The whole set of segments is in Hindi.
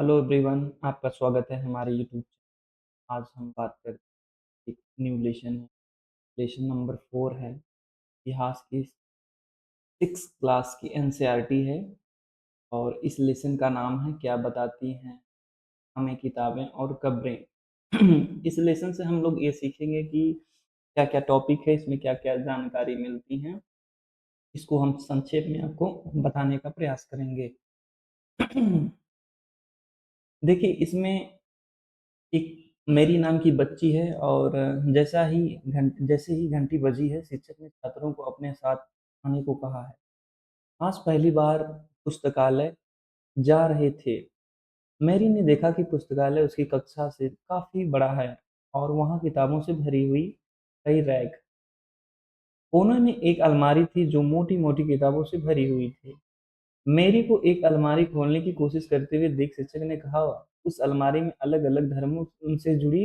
हेलो एवरीवन, आपका स्वागत है हमारे यूट्यूब। आज हम बात करते हैं एक न्यू लेसन है। लेसन नंबर 4 है। इतिहास की 6 क्लास की एनसीईआरटी है। और इस लेसन का नाम है क्या बताती हैं हमें किताबें और खबरें। इस लेसन से हम लोग ये सीखेंगे कि क्या क्या टॉपिक है, इसमें क्या क्या जानकारी मिलती है। इसको हम संक्षेप में आपको बताने का प्रयास करेंगे। देखिए, इसमें एक मेरी नाम की बच्ची है और जैसे ही घंटी बजी है, शिक्षक ने छात्रों को अपने साथ आने को कहा है। आज पहली बार पुस्तकालय जा रहे थे। मैरी ने देखा कि पुस्तकालय उसकी कक्षा से काफी बड़ा है और वहाँ किताबों से भरी हुई कई रैक। कोने में एक अलमारी थी जो मोटी मोटी किताबों से भरी हुई थी। मेरी को एक अलमारी खोलने की कोशिश करते हुए देख शिक्षक ने कहा, उस अलमारी में अलग अलग धर्मों से जुड़ी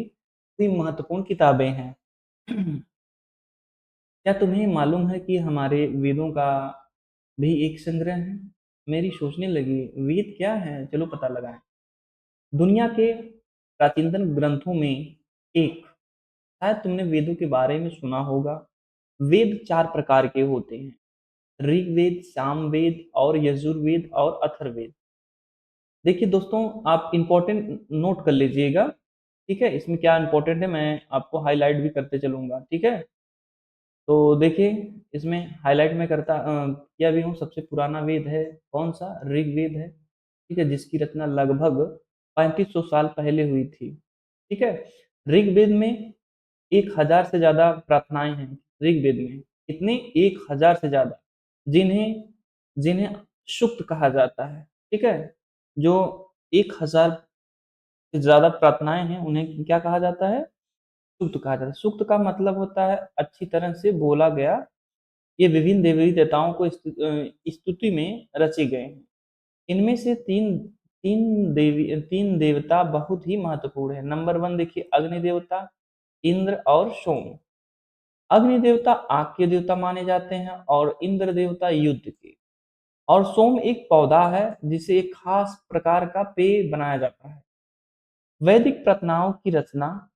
हुई महत्वपूर्ण किताबें हैं। क्या तुम्हें मालूम है कि हमारे वेदों का भी एक संग्रह है? मेरी सोचने लगी, वेद क्या है, चलो पता लगाएं। दुनिया के प्राचीनतम ग्रंथों में एक, शायद तुमने वेदों के बारे में सुना होगा। वेद 4 प्रकार के होते हैं: ऋग्वेद, सामवेद और यजुर्वेद और अथर्ववेद। देखिए दोस्तों, आप इंपॉर्टेंट नोट कर लीजिएगा। ठीक है, इसमें क्या इंपॉर्टेंट है मैं आपको हाईलाइट भी करते चलूंगा। ठीक है, तो देखिए, इसमें हाईलाइट में किया भी हूँ। सबसे पुराना वेद है कौन सा? ऋग्वेद है। ठीक है, जिसकी रचना लगभग 3500 साल पहले हुई थी। ठीक है, ऋग्वेद में 1000 से ज्यादा प्रार्थनाएं हैं। ऋग्वेद में कितने? 1000 से ज्यादा, जिन्हें जिन्हें सूक्त कहा जाता है। ठीक है, जो 1000 से ज्यादा प्रार्थनाएं हैं उन्हें क्या कहा जाता है? सूक्त कहा जाता है। सूक्त का मतलब होता है अच्छी तरह से बोला गया। ये विभिन्न देवी देवताओं को स्तुति में रचे गए हैं। इनमें से तीन देवता बहुत ही महत्वपूर्ण है। नंबर 1 देखिए, अग्नि देवता, इंद्र और सोम। अग्नि देवता आग के देवता माने जाते हैं और इंद्र देवता युद्ध के। और सोम एक पौधा है जिसे एक खास प्रकार का पेय बनाया जाता है। वैदिक प्रार्थनाओं की रचना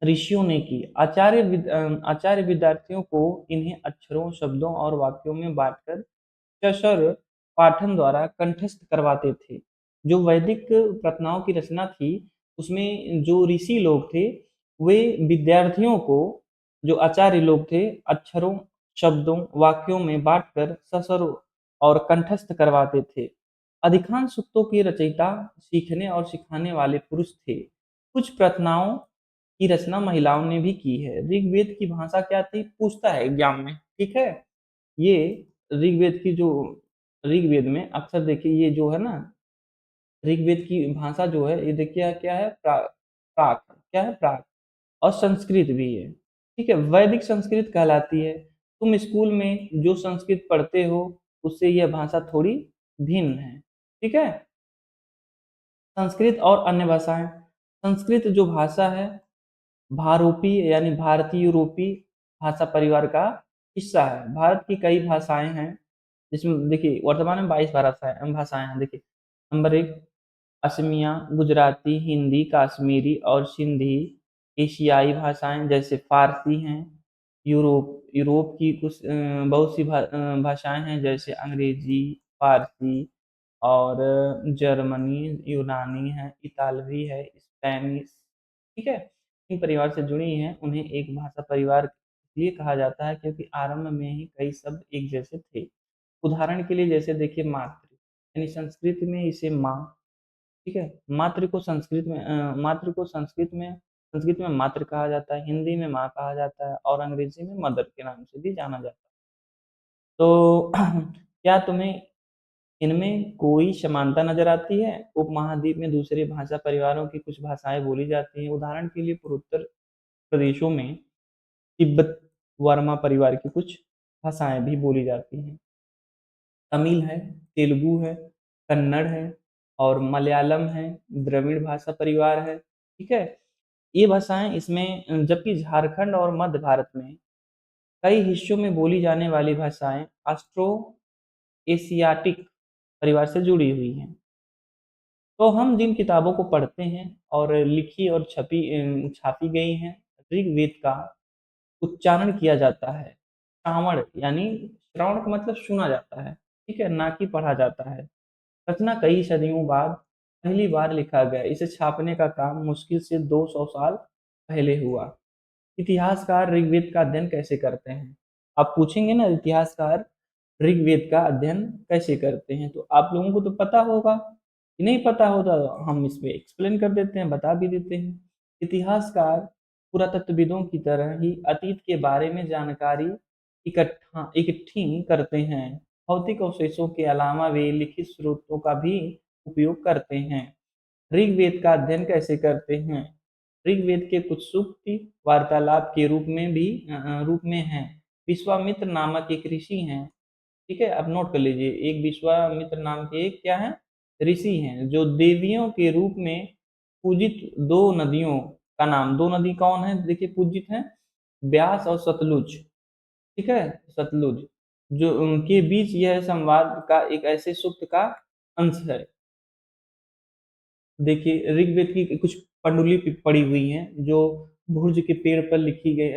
ऋषियों ने की। आचार्य विद्यार्थियों को इन्हें अक्षरों, शब्दों और वाक्यों में बांटकर सशर पाठन द्वारा कंठस्थ करवाते थे। जो वैदिक प्रार्थनाओं की रचना थी, उसमें जो ऋषि लोग थे, वे विद्यार्थियों को, जो आचार्य लोग थे, अक्षरों, शब्दों, वाक्यों में बांटकर सशर और कंठस्थ करवाते थे। अधिकांश सूक्तों के रचयिता सीखने और सिखाने वाले पुरुष थे। कुछ प्रार्थनाओं की रचना महिलाओं ने भी की है। ऋग्वेद की भाषा क्या थी, पूछता है एग्जाम में। ठीक है, ये ऋग्वेद की जो ऋग्वेद में अक्सर देखिए ये जो है ना, ऋग्वेद की भाषा जो है, ये देखिए क्या है, प्राक। क्या है? प्राक। और संस्कृत भी है। ठीक है, वैदिक संस्कृत कहलाती है। तुम स्कूल में जो संस्कृत पढ़ते हो, उससे यह भाषा थोड़ी भिन्न है। ठीक है, संस्कृत और अन्य भाषाएं। संस्कृत जो भाषा है, भारोपी यानी भारतीय यूरोपी भाषा परिवार का हिस्सा है। भारत की कई भाषाएं हैं, जिसमें देखिए वर्तमान में 22 भाषाएं भाषाएं हैं। देखिए, नंबर 1 असमिया, गुजराती, हिंदी, कश्मीरी और सिंधी। एशियाई भाषाएं जैसे फारसी हैं। यूरोप की कुछ बहुत सी भाषाएं हैं, जैसे अंग्रेजी, फारसी और जर्मनी, यूनानी है, इतालवी है, स्पेनिश। ठीक है, इन परिवार से जुड़ी हैं। उन्हें एक भाषा परिवार इसलिए कहा जाता है क्योंकि आरंभ में ही कई शब्द एक जैसे थे। उदाहरण के लिए जैसे देखिए, मातृ यानी संस्कृत में इसे माँ। ठीक है, मातृ को संस्कृत में मातृ कहा जाता है, हिंदी में माँ कहा जाता है और अंग्रेजी में मदर के नाम से भी जाना जाता है। तो क्या तुम्हें इनमें कोई समानता नजर आती है? उपमहाद्वीप में दूसरे भाषा परिवारों की कुछ भाषाएं बोली जाती हैं। उदाहरण के लिए पूर्वोत्तर प्रदेशों में तिब्बत वर्मा परिवार की कुछ भाषाएं भी बोली जाती हैं। तमिल है, तेलुगु है, कन्नड़ है और मलयालम है। द्रविड़ भाषा परिवार है। ठीक है, ये भाषाएं इसमें, जबकि झारखंड और मध्य भारत में कई हिस्सों में बोली जाने वाली भाषाएं ऑस्ट्रो एशियाटिक परिवार से जुड़ी हुई हैं। तो हम जिन किताबों को पढ़ते हैं और लिखी और छापी गई हैं, ऋग्वेद का उच्चारण किया जाता है। श्रावण यानी श्रवण का मतलब सुना जाता है, ठीक है? ना कि पढ़ा जाता है। रचना कई सदियों बाद पहली बार लिखा गया। इसे छापने का काम मुश्किल से 200 साल पहले हुआ। इतिहासकार ऋग्वेद का अध्ययन कैसे करते हैं? आप पूछेंगे ना, इतिहासकार ऋग्वेद का अध्ययन कैसे करते हैं, तो आप लोगों को तो पता होगा। नहीं पता होता तो हम इसमें एक्सप्लेन कर देते हैं, बता भी देते हैं। इतिहासकार पुरातत्वविदों की तरह ही अतीत के बारे में जानकारी इकट्ठी करते हैं। भौतिक अवशेषों के अलावा वे लिखित स्रोतों का भी उपयोग करते हैं। ऋग्वेद का अध्ययन कैसे करते हैं? ऋग्वेद के कुछ सूक्ति वार्तालाप के रूप में हैं। विश्वामित्र नामक एक ऋषि हैं, ठीक है? आप नोट कर लीजिए, एक विश्वामित्र नाम के एक क्या है? ऋषि हैं, जो देवियों के रूप में पूजित दो नदियों का नाम, दो नदी कौन है देखिए पूजित हैं? ब्यास और सतलुज, ठीक है? सतलुज, जो उनके बीच यह संवाद का एक ऐसे सूक्त का अंश है। देखिए ऋग्वेद की कुछ पांडुलिपि पड़ी हुई हैं, जो भुर्ज के पेड़ पर लिखी गई,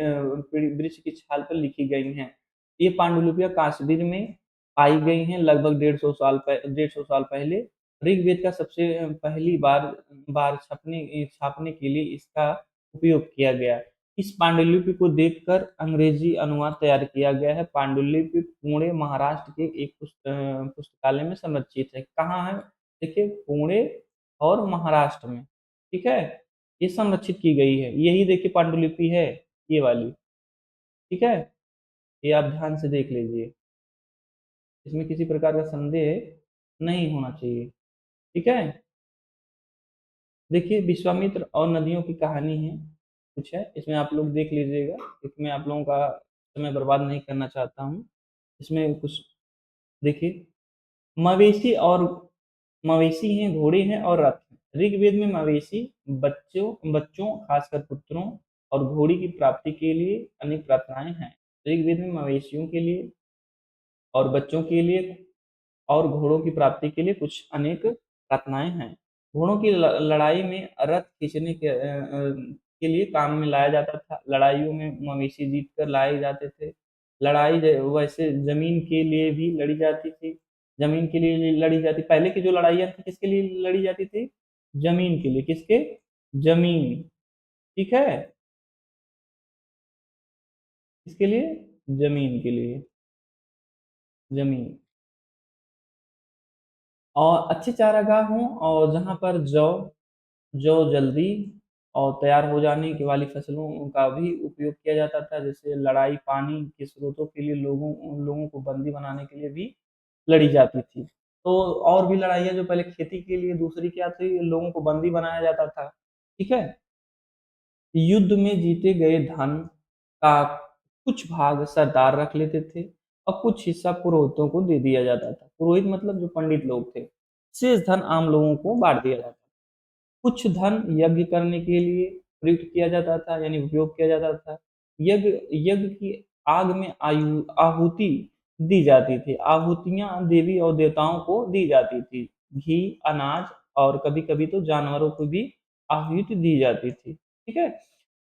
वृक्ष की छाल पर लिखी गई हैं। ये पांडुलिपियां काश्मीर में पाई गई हैं, लगभग 150 साल पहले। ऋग्वेद का सबसे पहली बार छापने के लिए इसका उपयोग किया गया। इस पांडुलिपि को देखकर अंग्रेजी अनुवाद तैयार किया गया है। पांडुलिपि पुणे महाराष्ट्र के एक पुस्तकालय में संरक्षित है। कहाँ है? देखिए पुणे और महाराष्ट्र में, ठीक है? ये संरक्षित की गई है। यही देखिए पांडुलिपि है, ये वाली, ठीक है? ये आप ध्यान से देख लीजिए, इसमें किसी प्रकार का संदेह नहीं होना चाहिए, ठीक है? देखिए विश्वामित्र और नदियों की कहानी है, कुछ है इसमें, आप लोग देख लीजिएगा। इसमें आप लोगों का समय बर्बाद नहीं करना चाहता हूँ। इसमें कुछ देखिए, मवेशी और मवेशी हैं, घोड़े हैं और रथ हैं। ऋग्वेद में मवेशी बच्चों बच्चों खासकर पुत्रों और घोड़ी की प्राप्ति के लिए अनेक प्रार्थनाएं हैं। ऋग्वेद में मवेशियों के लिए और बच्चों के लिए और घोड़ों की प्राप्ति के लिए कुछ अनेक प्रार्थनाएं हैं। घोड़ों की लड़ाई में रथ खींचने के लिए काम में लाया जाता था। लड़ाइयों में मवेशी जीत कर लाए जाते थे। वैसे जमीन के लिए भी लड़ी जाती थी। जमीन के लिए लड़ी जाती, पहले की जो लड़ाइयाँ थी किसके लिए लड़ी जाती थी? जमीन के लिए। किसके? जमीन, ठीक है? किसके लिए? जमीन के लिए, जमीन। और अच्छे चारागाह हों और जहाँ पर जौ जो जल्दी और तैयार हो जाने की वाली फसलों का भी उपयोग किया जाता था। जैसे लड़ाई पानी के स्रोतों के लिए उन लोगों को बंदी बनाने के लिए भी लड़ी जाती थी। तो और भी लड़ाइयाँ जो पहले खेती के लिए, दूसरी क्या थी, लोगों को बंदी बनाया जाता था, ठीक है? युद्ध में जीते गए धन का कुछ भाग सरदार रख लेते थे और कुछ हिस्सा पुरोहितों को दे दिया जाता था। पुरोहित मतलब जो पंडित लोग थे। शेष धन आम लोगों को बांट दिया जाता था। कुछ धन यज्ञ करने के लिए प्रयुक्त किया जाता था, यानी उपयोग किया जाता था। यज्ञ यज्ञ की आग में आहुति दी जाती थी। आहुतियां देवी और देवताओं को दी जाती थी। घी, अनाज और कभी-कभी तो जानवरों को भी आहुति दी जाती थी, ठीक है?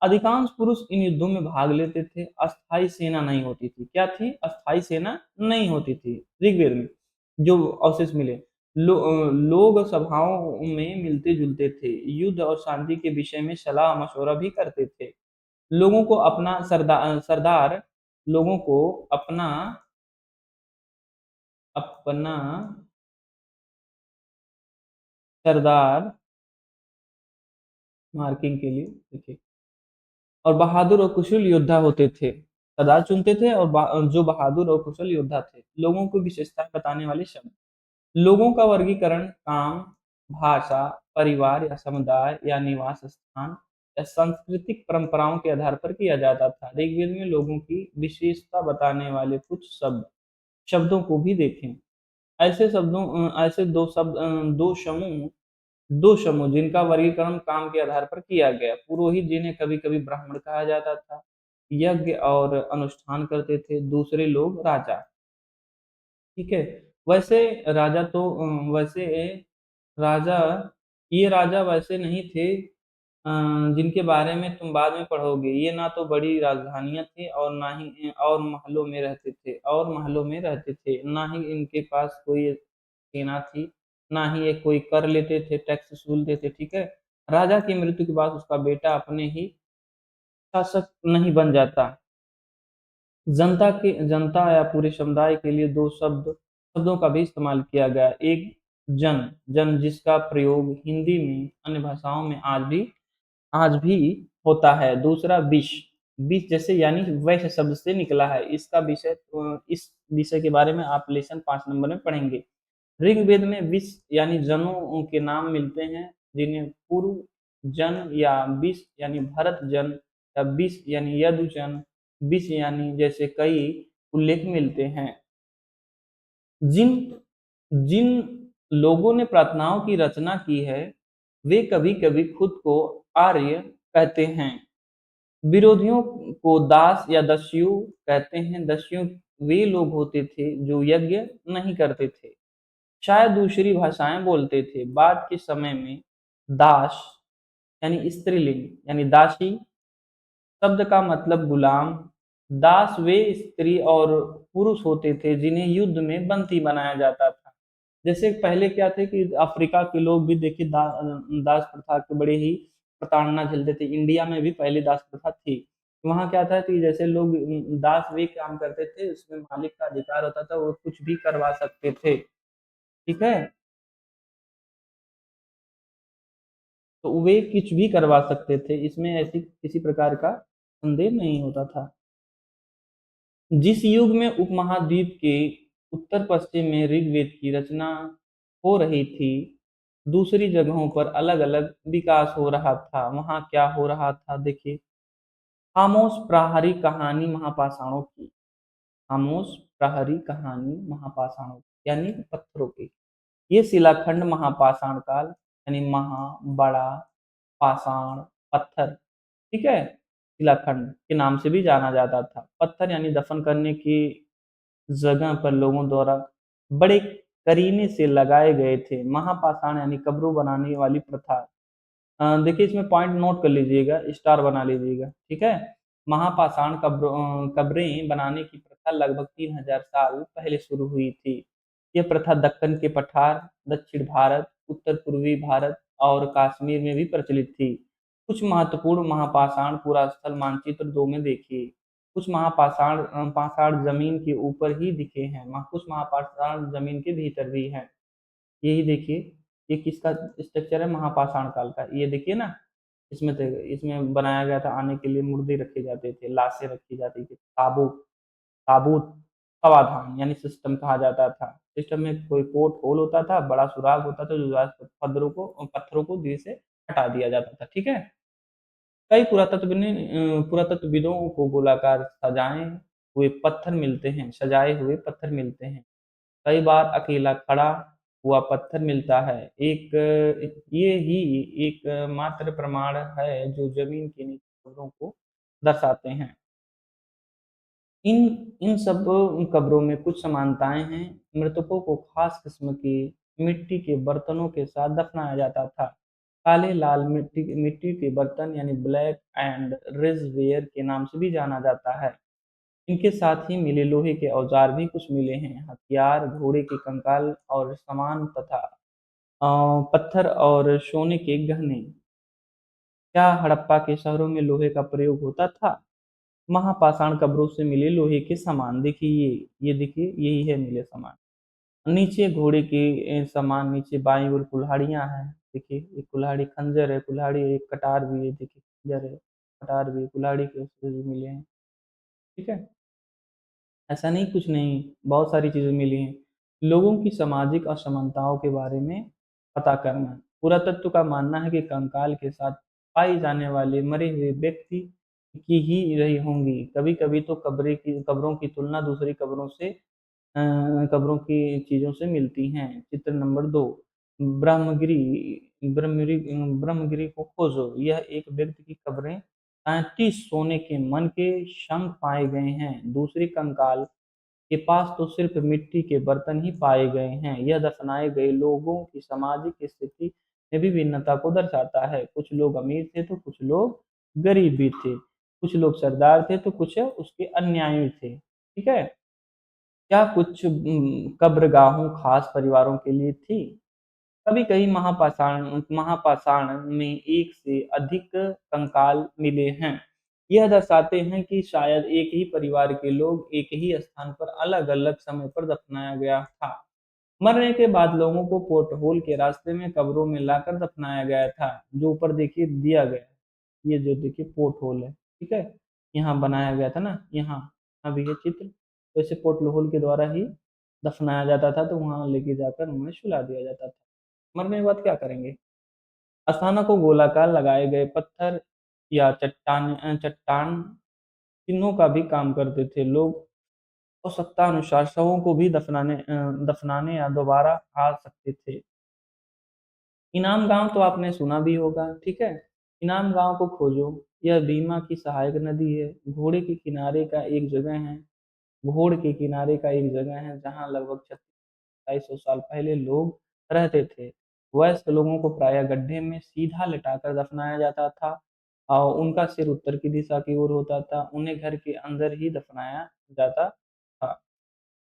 अधिकांश पुरुष इन युद्धों में भाग लेते थे। अस्थायी सेना नहीं होती थी। क्या थी? अस्थायी सेना नहीं होती थी ऋग्वेद में, जो अवशेष मिले। लोग सभाओं में मिलते-जुलते थे। युद्ध और शांति के विषय में सलाह-मशवरा भी करते थे। लोगों को अपना सरदार लोगों को अपना अपना सरदार मार्किंग के लिए देखिए, और बहादुर और कुशल योद्धा होते थे। सरदार चुनते थे और जो बहादुर और कुशल योद्धा थे। लोगों को विशेषताएं बताने वाले शब्द। लोगों का वर्गीकरण काम, भाषा, परिवार या समुदाय या निवास स्थान या सांस्कृतिक परंपराओं के आधार पर किया जाता था। ऋग्वेद में लोगों की विशेषता बताने वाले कुछ शब्दों को भी देखें। ऐसे दो समूह जिनका वर्गीकरण काम के आधार पर किया गया। पुरोहित, जिन्हें कभी-कभी ब्राह्मण कहा जाता था, यज्ञ और अनुष्ठान करते थे। दूसरे लोग राजा, ठीक है? वैसे राजा ये राजा वैसे नहीं थे जिनके बारे में तुम बाद में पढ़ोगे। ये ना तो बड़ी राजधानियाँ थी और ना ही महलों में रहते थे, ना ही इनके पास कोई सेना थी, ना ही ये कोई कर लेते थे, टैक्स वसूलते थे, ठीक है? राजा की मृत्यु के बाद उसका बेटा अपने ही शासक नहीं बन जाता। जनता या पूरे समुदाय के लिए दो शब्दों का भी इस्तेमाल किया गया। एक जन जिसका प्रयोग हिंदी में अन्य भाषाओं में आज भी होता है। दूसरा विष जैसे यानी वैश्य शब्द से निकला है। इस विषय के बारे में आप लेसन 5 नंबर में पढ़ेंगे। ऋग्वेद में विष यानी जनों के नाम मिलते हैं, जिन्हें पूर्व जन या विष यानी भरत जन या विष यानी यदुजन, विष यानी जैसे कई उल्लेख मिलते हैं। जिन जिन लोगों ने प्रार्थनाओं की रचना की है, वे कभी-कभी खुद को आर्य कहते हैं। विरोधियों को दास या दस्यु कहते हैं। दस्यु वे लोग होते थे जो यज्ञ नहीं करते थे, शायद दूसरी भाषाएं बोलते थे। बाद के समय में दास यानी स्त्रीलिंग यानी दासी शब्द का मतलब गुलाम। दास वे स्त्री और पुरुष होते थे जिन्हें युद्ध में बंदी बनाया जाता था। जैसे पहले क्या थे कि अफ्रीका के लोग भी देखिए दास प्रथा के बड़े ही प्रताड़ना झेलते थे। इंडिया में भी पहले दास प्रथा थी। वहाँ क्या था कि जैसे लोग दास वे काम करते थे, उसमें मालिक का अधिकार होता था, वो कुछ भी करवा सकते थे, ठीक है? तो वे कुछ भी करवा सकते थे, इसमें ऐसी किसी प्रकार का संदेह नहीं होता था। जिस युग में उपमहाद्वीप के उत्तर पश्चिम में ऋग्वेद की रचना हो रही थी, दूसरी जगहों पर अलग-अलग विकास हो रहा था। वहाँ क्या हो रहा था देखिए, खामोश प्रहरी कहानी महापाषाणों की। खामोश प्रहरी कहानी महापाषाणों की, यानी पत्थरों की। ये शिलाखंड महापाषाण काल यानी बड़ा, पाषाण, पत्थर, ठीक है? शिलाखंड के नाम से भी जाना जाता था। पत्थर यानी दफन करने की जगह पर लोगों द्वारा बड़े करीने से लगाए गए थे। महापाषाण यानी कब्रों बनाने वाली प्रथा। देखिए इसमें पॉइंट नोट कर लीजिएगा, स्टार बना लीजिएगा, ठीक है? महापाषाण कब्रें बनाने की प्रथा लगभग 3000 साल पहले शुरू हुई थी। यह प्रथा दक्कन के पठार, दक्षिण भारत, उत्तर पूर्वी भारत और कश्मीर में भी प्रचलित थी। कुछ महत्वपूर्ण महापाषाण पुरास्थल मानचित्र 2 में देखिए। कुछ पाषाण जमीन के ऊपर ही दिखे हैं, कुछ महापाषाण जमीन के भीतर भी हैं। यही देखिए, ये किसका स्ट्रक्चर है? महापाषाण काल का। ये देखिए ना, इसमें बनाया गया था, आने के लिए मुर्दे रखे जाते थे, लाशें रखी जाती थी, ताबूत ताबूत समाधान यानी सिस्टम कहा जाता था। सिस्टम में कोई पोर्ट होल होता था, बड़ा सुराग होता था, जो पत्थरों को धीरे से हटा दिया जाता था, ठीक है? कई पुरातत्वविदों को गोलाकार सजाए हुए पत्थर मिलते हैं। कई बार अकेला खड़ा हुआ पत्थर मिलता है। ये ही एक मात्र प्रमाण है जो जमीन के नीचे कब्रों को दर्शाते हैं। इन इन सब कब्रों में कुछ समानताएं हैं। मृतकों को खास किस्म की मिट्टी के बर्तनों के साथ दफनाया जाता था। काले लाल मिट्टी के बर्तन यानी ब्लैक एंड रेज़वेयर के नाम से भी जाना जाता है। इनके साथ ही मिले लोहे के औजार भी कुछ मिले हैं, हथियार, घोड़े के कंकाल और सामान तथा पत्थर और सोने के गहने। क्या हड़प्पा के शहरों में लोहे का प्रयोग होता था? महापाषाण कब्रों से मिले लोहे के सामान देखिए, ये देखिए, यही है मिले सामान। नीचे घोड़े के सामान, नीचे बाईं ओर कुल्हाड़ियाँ हैं। देखिए, एक कुल्हाड़ी खंजर है, कुल्हाड़ी एक कटार भी है, देखिए खंजर है, कटार भी है, कुल्हाड़ी के उससे भी मिले हैं, ठीक है? ऐसा नहीं कुछ नहीं, बहुत सारी चीज़ें मिली हैं। लोगों की सामाजिक असमानताओं के बारे में पता करना। पुरातत्व का मानना है कि कंकाल के साथ पाई जाने वाले मरे हुए व्यक्ति की ही रही होंगी। कभी-कभी तो कब्रों की तुलना दूसरी कब्रों की चीज़ों से मिलती हैं। चित्र नंबर 2, ब्रह्मगिरी ब्रह्मगिरी ब्रह्मगिरी को खोजो। यह एक व्यक्ति की कब्रें 35 सोने के मन के शंख पाए गए हैं। दूसरी कंकाल के पास तो सिर्फ मिट्टी के बर्तन ही पाए गए हैं। यह दफनाए गए लोगों की सामाजिक स्थिति में भी भिन्नता को दर्शाता है। कुछ लोग अमीर थे तो कुछ लोग गरीब भी थे। कुछ लोग सरदार थे तो कुछ उसके अनुयायी थे। ठीक है? क्या कुछ कब्रगाहों खास परिवारों के लिए थी? कभी कई महापाषाण महापाषाण में एक से अधिक कंकाल मिले हैं। यह दर्शाते हैं कि शायद एक ही परिवार के लोग एक ही स्थान पर अलग-अलग समय पर दफनाया गया था। मरने के बाद लोगों को पोर्ट होल के रास्ते में कब्रों में लाकर दफनाया गया था, जो ऊपर देखिए दिया गया है। ये जो देखिए पोर्ट होल है, ठीक है? यहाँ बनाया गया था ना, यहाँ अभी ये चित्र, तो इसे पोर्ट होल के द्वारा ही दफनाया जाता था, तो वहाँ लेके जाकर उन्हें सुला दिया जाता था। मरने के बाद क्या करेंगे? अस्थानों को गोलाकार लगाए गए पत्थर या चट्टान चिन्हों का भी काम करते थे। लोग आवश्यकता अनुसार शवों को भी दफनाने या दोबारा आ सकते थे। इनाम गाँव तो आपने सुना भी होगा, ठीक है? इनाम गाँव को खोजो, यह बीमा की सहायक नदी है। घोड़ के किनारे का एक जगह है जहाँ लगभग 2600 साल पहले लोग रहते थे। वयस्क लोगों को प्रायः गड्ढे में सीधा लिटाकर दफनाया जाता था और उनका सिर उत्तर की दिशा की ओर होता था। उन्हें घर के अंदर ही दफनाया जाता था।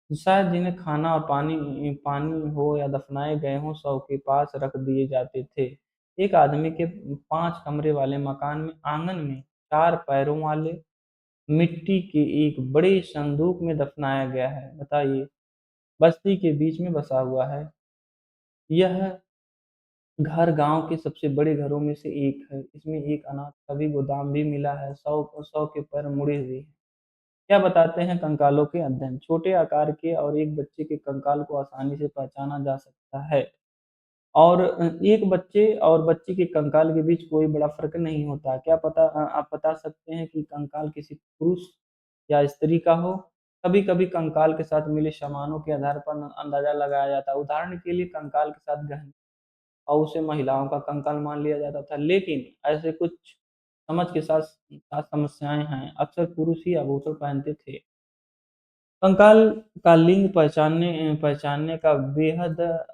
शायद जिन्हें खाना और पानी पानी हो या दफनाए गए हों शव के पास रख दिए जाते थे। एक आदमी के 5 कमरे वाले मकान में आंगन में 4 पैरों वाले मिट्टी के एक बड़े संदूक में दफनाया गया है। बताइए, बस्ती के बीच में बसा हुआ है। यह घर गांव के सबसे बड़े घरों में से एक है। इसमें एक अनाथ का भी गोदाम भी मिला है। 100 के पैर मुड़े हुए हैं। क्या बताते हैं कंकालों के अध्ययन? छोटे आकार के और एक बच्चे के कंकाल को आसानी से पहचाना जा सकता है और एक बच्चे और बच्चे के कंकाल के बीच कोई बड़ा फर्क नहीं होता। क्या आप बता सकते हैं कि कंकाल किसी पुरुष या स्त्री का हो? कभी-कभी कंकाल के साथ मिले सामानों के आधार पर अंदाजा लगाया जाता है। उदाहरण के लिए कंकाल के साथ गहने और उसे महिलाओं का कंकाल मान लिया जाता था। लेकिन ऐसे कुछ समझ के साथ साथ समस्याएं हैं। अक्सर पुरुष ही आभूषण पहनते थे। कंकाल का लिंग पहचानने का बेहतर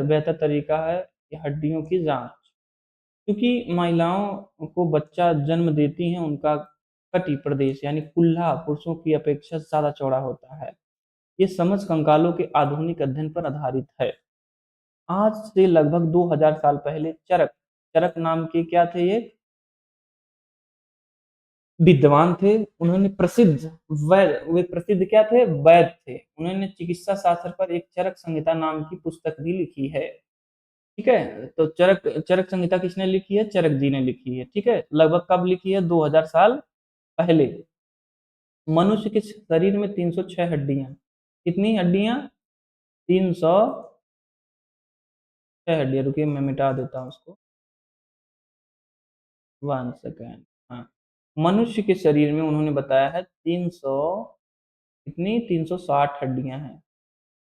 बेहतर तरीका है कि हड्डियों की जांच। क्योंकि महिलाओं को बच्चा जन्म देती हैं, उनका कटी प्रदेश यानी कुल्ला पुरुषों की अपेक्षा ज़्यादा चौड़ा होता है। ये समझ कंकालों के आधुनिक अध्ययन पर आधारित है। आज से लगभग 2000 साल पहले चरक चरक नाम के क्या थे ये विद्वान थे। उन्होंने वे प्रसिद्ध क्या थे? वैद्य थे। उन्होंने चिकित्सा शास्त्र पर एक चरक संहिता नाम की पुस्तक भी लिखी है। ठीक है? तो चरक चरक संहिता किसने लिखी है? चरक जी ने लिखी है। ठीक है? लगभग कब लिखी है? 2000 साल पहले। मनुष्य के शरीर में 306 हड्डियां। कितनी हड्डियां? 306 हड्डियां। रुकिए मैं मिटा देता हूं उसको। 1 सेकेंड। हाँ, मनुष्य के शरीर में उन्होंने बताया है 300, कितनी? 360 हड्डियां हैं।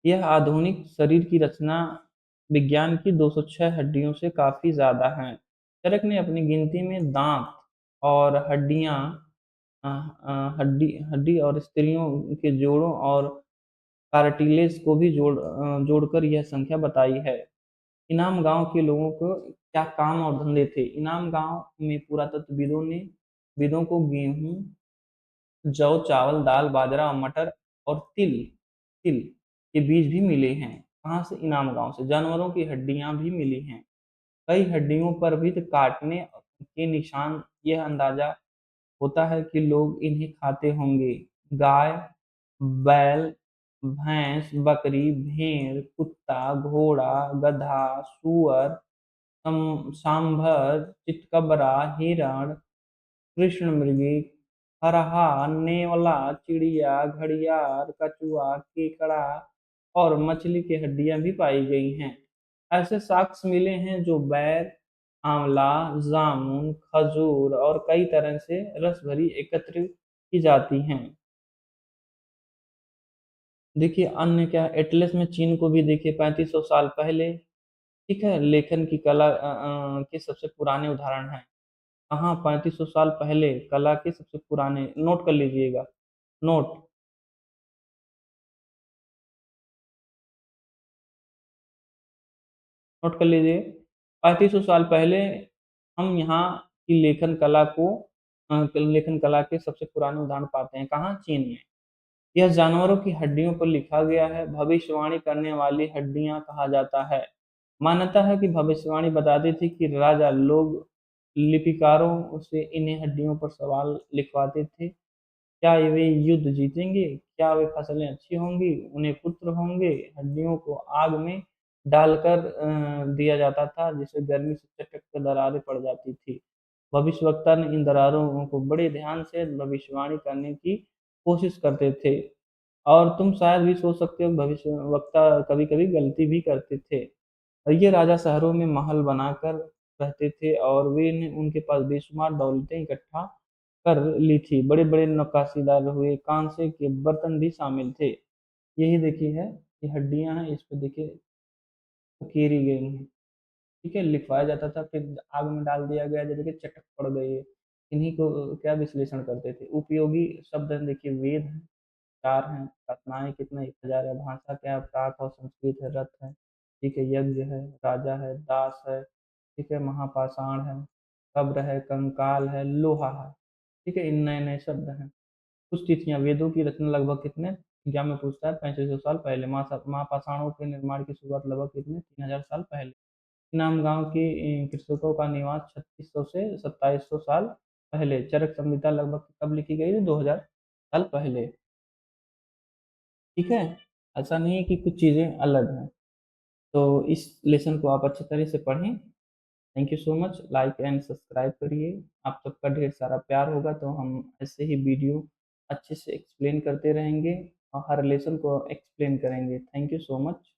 यह आधुनिक शरीर की रचना विज्ञान की 206 हड्डियों से काफी ज्यादा है। चरक ने अपनी गिनती में दांत और हड्डियां हड्डी हड्डी और स्त्रियों के जोड़ों और कार्टिलेज को भी जोड़कर यह संख्या बताई है। इनाम गांव के लोगों को क्या काम और धंधे थे? इनाम गांव में पुरातत्वविदों को गेहूं, जौ, चावल, दाल, बाजरा, मटर और तिल के बीज भी मिले हैं। कहाँ से? इनाम गांव से। जानवरों की हड्डियां भी मिली हैं। कई हड्डियों पर भी तो काटने के निशान। यह अंदाजा होता है कि लोग इन्हें खाते होंगे। गाय, बैल, भैंस, बकरी, भेड़, कुत्ता, घोड़ा, गधा, सूअर, सांभर, चितकबरा, हिरण, कृष्णमृगी, हरहा, नेवला, चिड़िया, घड़ियाल, कछुआ, केकड़ा और मछली की हड्डियां भी पाई गई हैं। ऐसे साक्ष्य मिले हैं जो बैर, आंवला, जामुन, खजूर और कई तरह से रस भरी एकत्र की जाती हैं। देखिए अन्य क्या, एटलस में चीन को भी देखिए 3500 साल पहले। ठीक है? लेखन की कला के सबसे पुराने उदाहरण हैं। कहाँ? 3500 साल पहले कला के सबसे पुराने, नोट कर लीजिएगा। नोट। नोट कर लीजिए। 3500 साल पहले हम यहाँ की लेखन कला को लेखन कला के सबसे पुराने उदाहरण पाते हैं। कहाँ? चीन में। यह जानवरों की हड्डियों पर लिखा गया है। भविष्यवाणी करने वाली हड्डियां कहा जाता है। मान्यता है कि भविष्यवाणी बताती थी कि राजा लोग लिपिकारों से इन्हें हड्डियों पर सवाल लिखवाते थे। क्या वे युद्ध जीतेंगे? क्या वे फसलें अच्छी होंगी? उन्हें पुत्र होंगे? हड्डियों को आग में डालकर दिया जाता था, जिससे गर्मी से चटक कर दरारें पड़ जाती थी। भविष्यवक्ता ने इन दरारों को बड़े ध्यान से भविष्यवाणी करने की कोशिश करते थे। और तुम शायद भी सोच सकते हो भविष्यवक्ता कभी-कभी गलती भी करते थे। और ये राजा शहरों में महल बनाकर रहते थे और वे ने उनके पास बेशुमार दौलतें इकट्ठा कर ली थी। बड़े-बड़े नक्काशीदार हुए कांसे के बर्तन भी शामिल थे। यही देखिए है, ये हड्डियाँ हैं, इस पे देखिए उकेरी गई हैं। ठीक है, लिखवाया जाता था, फिर आग में डाल दिया गया, जैसे कि चटक पड़ गई है। इन्हीं को क्या विश्लेषण करते थे। उपयोगी शब्द हैं, देखिए वेद हैं, चार हैं, रत्नाएँ कितना 1000 है, भाषा क्या है, प्राक और संस्कृत है, रथ है, ठीक है, यज्ञ है, राजा है, दास है, ठीक है, महापाषाण है, कब्र है, कंकाल है, लोहा है, ठीक है, इन नए-नए शब्द हैं। कुछ तिथियां वेदों की रचना लगभग कितने एग्जाम में पूछता है 3500 साल पहले। महापाषाणों के निर्माण की शुरुआत लगभग कितने 3000 साल पहले। नाम गांव के कृषकों का निवास 3600 से 2700 साल पहले। चरक संहिता लगभग कब लिखी गई थी? 2000 साल पहले। ठीक है, ऐसा नहीं है कि कुछ चीजें अलग हैं। तो इस लेसन को आप अच्छी तरह से पढ़ें। Thank you so much. Like and subscribe करिए। आप सबका ढेर सारा प्यार होगा तो हम ऐसे ही वीडियो अच्छे से एक्सप्लेन करते रहेंगे और हर लेसन को एक्सप्लेन करेंगे। Thank you so much.